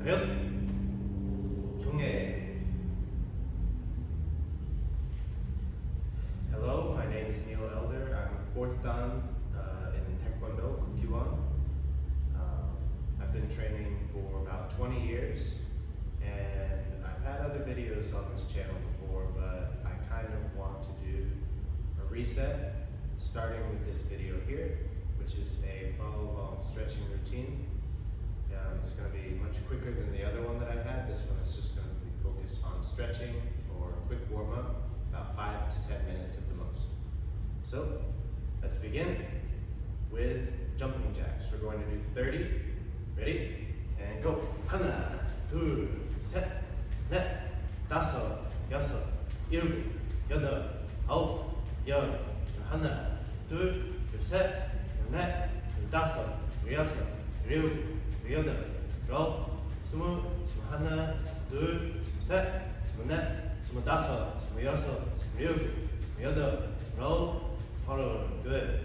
차렷, 경례. Hello, my name is Neil Elder. I'm a fourth dan in Taekwondo, Kukkiwon. I've been training for about 20 years, and I've had other videos on this channel before, but I kind of want to do a reset, starting with this video here, which is a follow-along stretching routine. It's going to be much quicker than the other one that I had. This one is just going to be focused on stretching or a quick warm-up, about 5 to 10 minutes at the most. So let's begin with jumping jacks. We're going to do 30. Ready? And go. 하나, 둘, 셋, 넷, 다섯, 여섯, 일곱, 여덟, 아홉, 열. 하나, 둘, 셋, 넷, 다섯, 여섯, 일곱, 여덟, 아홉, 스물, 스물하나, 스물둘, 스물셋, 스물넷, 스물다섯, 스물여섯, 스물일곱, 스물여덟, 스물아홉, 서른. Good.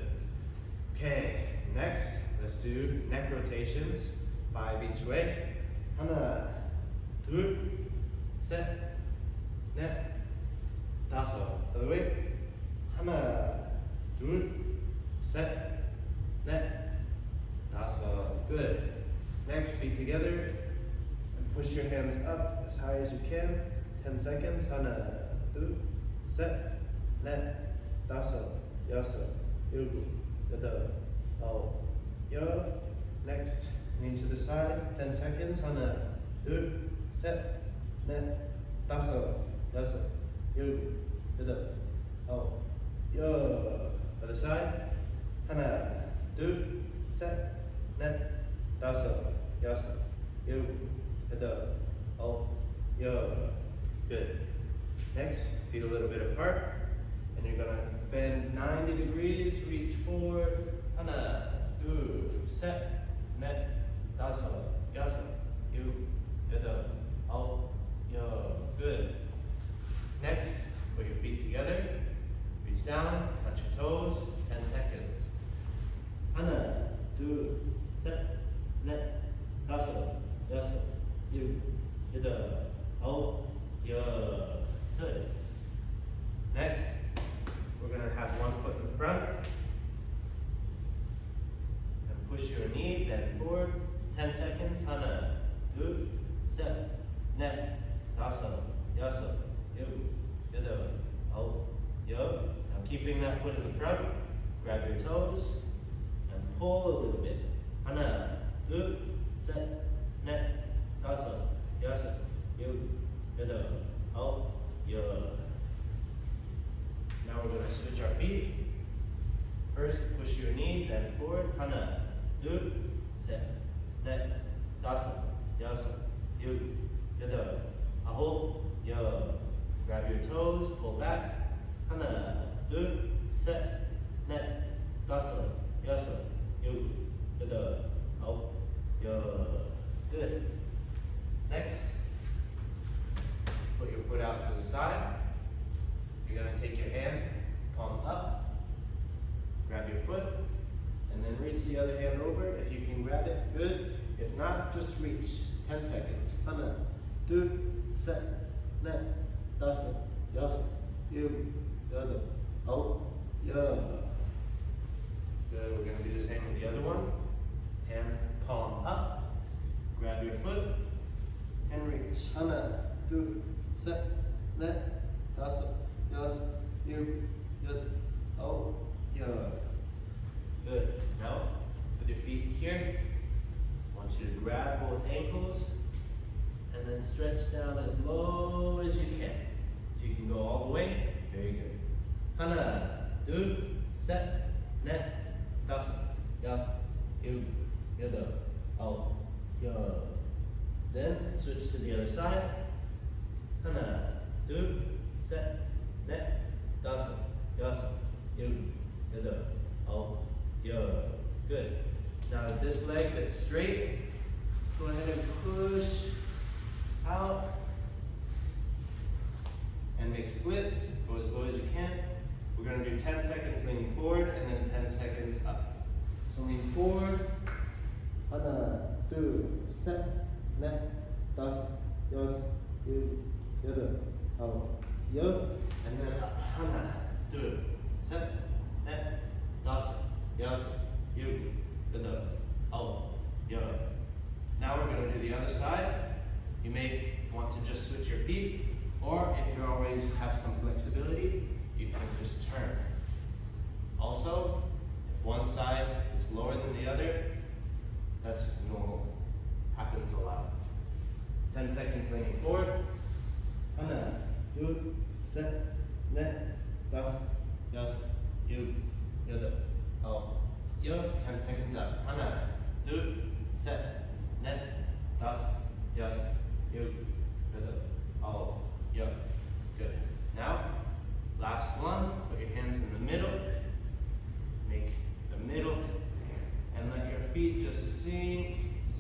Okay, next, let's do neck rotations, 5 each way. 하나, 둘, 셋, 넷, 다섯. Other way. 하나, 둘, 셋, 넷, 다섯. Good. Next, feet together and push your hands up as high as you can. 10 seconds. 하나, 둘, 셋, 넷, 다섯, 여섯, 일곱, 여덟, 아홉, 열. Next, knee to the side. 10 seconds. 하나, 둘, 셋, 넷, 다섯, 여섯, 일곱, 여덟, 아홉, 열. Other side. 하나, 둘, 셋, 넷, 다섯, 여섯, 일곱, 여덟, 아홉, 열. Good. Next, feet a little bit apart, and you're gonna bend 90 degrees, reach forward. 하나, 둘, 셋, 넷, 다섯, 여섯, 일곱, 여덟, 아홉, 열. Good. Next, put your feet together, reach down, touch your toes, 10 seconds. 하나, 둘, 셋, 넷, 다섯, 여섯, 일곱, 여덟, 아홉, 열. Good. Next, we're going to have one foot in front and push your knee, bend forward, 10 seconds. 하나, 둘, 셋, 넷, 다섯, 여섯, 일곱, 여덟, 아홉, 열. Now keeping that foot in the front, grab your toes and pull a little bit. 하나, 둘, 셋, 넷, 다섯, 여섯, 일곱, 여덟, 아홉, 열. Now we're going to switch our feet. First, push your knee, bend forward. 하나, 둘, 셋, 넷, 다섯, 여섯, 일곱, 여덟, 아홉, 열. Grab your toes, pull back. 하나, 둘, 셋, 넷, 다섯, 여섯, 일곱, 여덟, 아홉, 열. Good. Next, put your foot out to the side. You're going to take your hand, palm up, grab your foot, and then reach the other hand over. If you can grab it, good. If not, just reach. 10 seconds. 하나, 둘, 셋, 넷, 다섯, 여섯, 일곱, 여덟, 아홉, 열. Good. We're going to do the same with the other one. Hand, palm up, grab your foot, and reach. 하나, 둘, 셋, 넷, 다섯, 여섯, 일곱, 여덟, 아홉, 열. Good. Now, with your feet here, I want you to grab both ankles and then stretch down as low as you can. You can go all the way. Very good. 하나, 둘, 셋, 넷, 다섯, 여섯, 일곱, 여덟, 아홉, 열. Then switch to the other side. 하나, 둘, 셋, 넷, 다섯, 여섯, 일곱, 여덟, 아홉, 열. Good. Now this leg that's straight, go ahead and push out and make splits. Go as low as you can. We're going to do 10 seconds leaning forward and then 10 seconds up. So lean forward. 하나, 둘, 셋, 넷, 다섯, 여섯, 일곱, 여덟, 아홉, 열. And then up. 하나, 둘, 셋, 넷, 다섯, 여섯, 일곱, 여덟, 아홉, 열. Now we're going to do the other side. You may want to just switch your feet, or if you always have some flexibility, you can just turn. Also, if one side is lower than the other, that's normal. Happens a lot. 10 seconds leaning forward. 하나, 둘, 셋, 넷, 다섯, 여섯, 일곱, 여덟, 아홉, 열. 10 seconds up. 하나, 둘, 셋, 넷, 다섯, 여섯, 일곱, 여덟, 아홉, 열. Good. Now, last one. Put your hands in the middle. Make the middle, and let your feet just sink,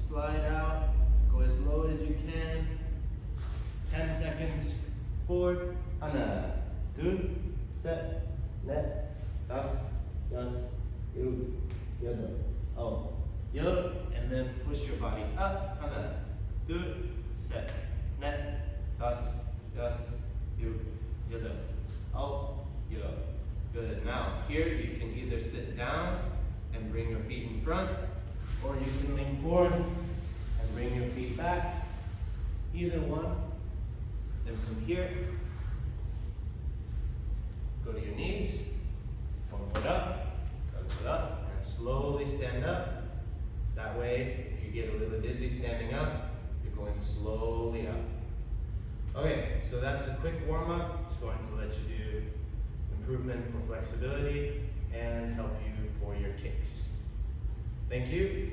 slide out, go as low as you can. 10 seconds forward. 하나, 둘, 셋, 넷, 다섯, 여섯, 일곱, 여덟, 아홉, 열. And then push your body up. 하나, 둘, 셋, 넷, 다섯, 여섯, 일곱, 여덟, 아홉, 열. Good. Now, here you can either sit down and bring your feet in front, or you can lean forward and bring your feet back. Either one. Then from here, go to your knees, one foot up, and slowly stand up. That way, if you get a little dizzy standing up, you're going slowly up. Okay, so that's a quick warm-up. It's going to let you do improvement for flexibility and help you for your kicks. Thank you.